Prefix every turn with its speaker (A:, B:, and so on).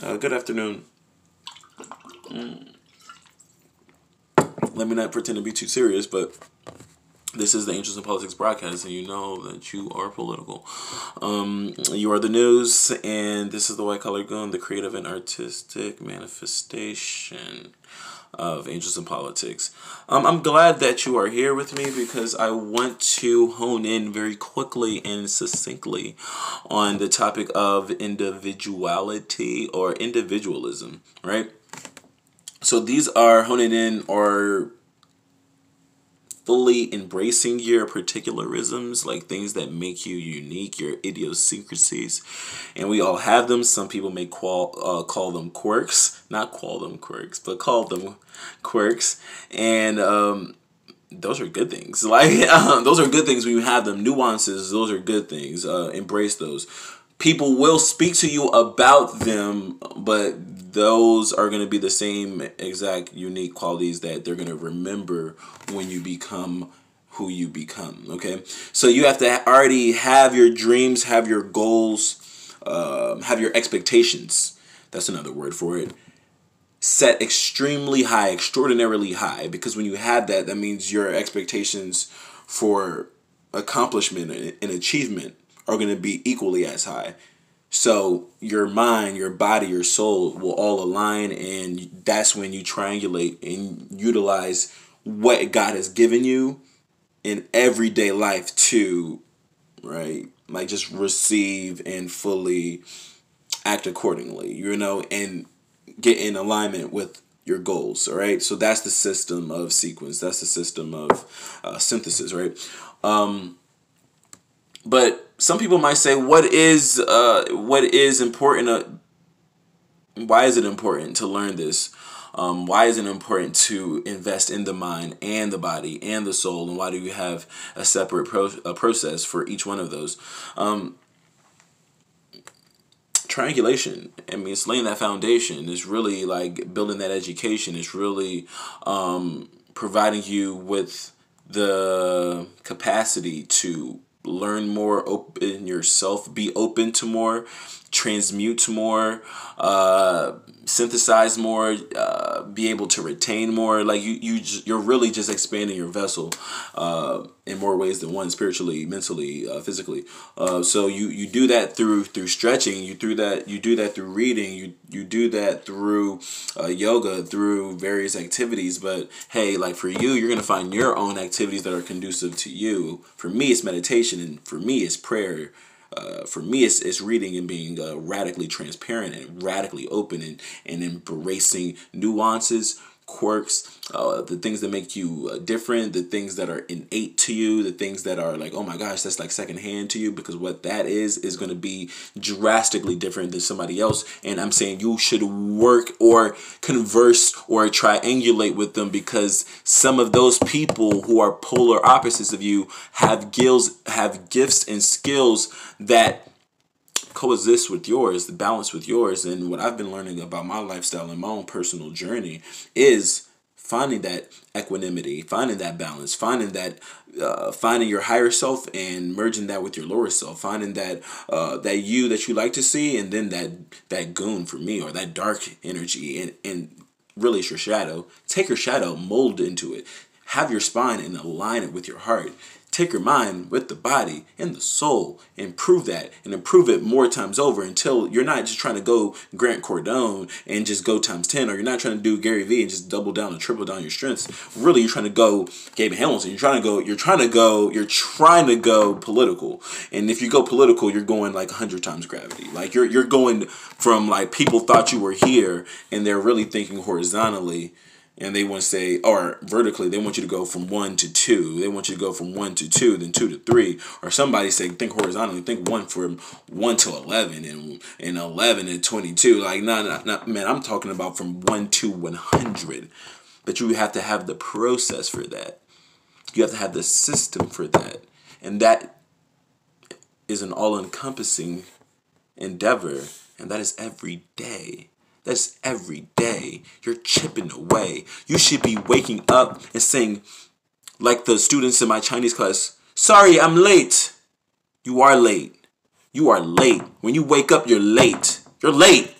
A: Good afternoon. Let me not pretend to be too serious, but this is the Angels in Politics broadcast, and you know that you are political. You are the news, and this is the White Collar Goon, the creative and artistic manifestation of Angels in Politics. I'm glad that you are here with me because I want to hone in very quickly and succinctly on the topic of individuality or individualism, right? So these are honing in or fully embracing your particularisms, like things that make you unique, your idiosyncrasies, and we all have them. Some people may call them quirks, not call them quirks, but call them quirks, and those are good things. Like those are good things when you have them. Nuances, those are good things. Embrace those. People will speak to you about them, but those are going to be the same exact unique qualities that they're going to remember when you become who you become. Okay, so you have to already have your dreams, have your goals, have your expectations. That's another word for it. Set extremely high, extraordinarily high, because when you have that, that means your expectations for accomplishment and achievement are going to be equally as high. So your mind, your body, your soul will all align, and that's when you triangulate and utilize what God has given you in everyday life to, right, like just receive and fully act accordingly, and get in alignment with your goals. All right, so that's the system of sequence. That's the system of synthesis, right? But some people might say, what is important? Why is it important to learn this? Why is it important to invest in the mind and the body and the soul? And why do you have a separate process for each one of those? Triangulation. I mean, it's laying that foundation. It's really like building that education. It's really providing you with the capacity to learn more, open yourself, be open to more, transmute more, synthesize more, be able to retain more. Like you're really just expanding your vessel in more ways than one, spiritually, mentally, physically. So you do that through stretching. You do that through reading. You do that through yoga, through various activities. But hey, like for you, you're gonna find your own activities that are conducive to you. For me, it's meditation, and for me, it's prayer. For me, it's reading and being radically transparent and radically open and embracing nuances, quirks, the things that make you different, the things that are innate to you, the things that are like, oh my gosh, that's like secondhand to you, because what that is going to be drastically different than somebody else. And I'm saying you should work or converse or triangulate with them, because some of those people who are polar opposites of you have gifts and skills that coexist with yours, the balance with yours. And what I've been learning about my lifestyle and my own personal journey is finding that equanimity, finding that balance, finding your higher self and merging that with your lower self, finding that you that you like to see, and then that goon for me, or that dark energy, and really it's your shadow. Take your shadow, mold into it, have your spine and align it with your heart. Take your mind with the body and the soul, improve that and improve it more times over, until you're not just trying to go Grant Cardone and just go times 10, or you're not trying to do Gary Vee and just double down and triple down your strengths. Really, you're trying to go Gabe Hamilton. You're trying to go political. And if you go political, you're going like 100 times gravity. Like you're going from like people thought you were here and they're really thinking horizontally. And they want to say, or vertically, they want you to go from 1 to 2. They want you to go from 1 to 2, then 2 to 3. Or somebody say, think horizontally, think 1 from 1 to 11 and 11 to 22. Like, not, man, I'm talking about from 1 to 100. But you have to have the process for that. You have to have the system for that. And that is an all-encompassing endeavor. And that is every day. That's every day. You're chipping away. You should be waking up and saying, like the students in my Chinese class, sorry, I'm late. You are late. You are late. When you wake up, you're late. You're late.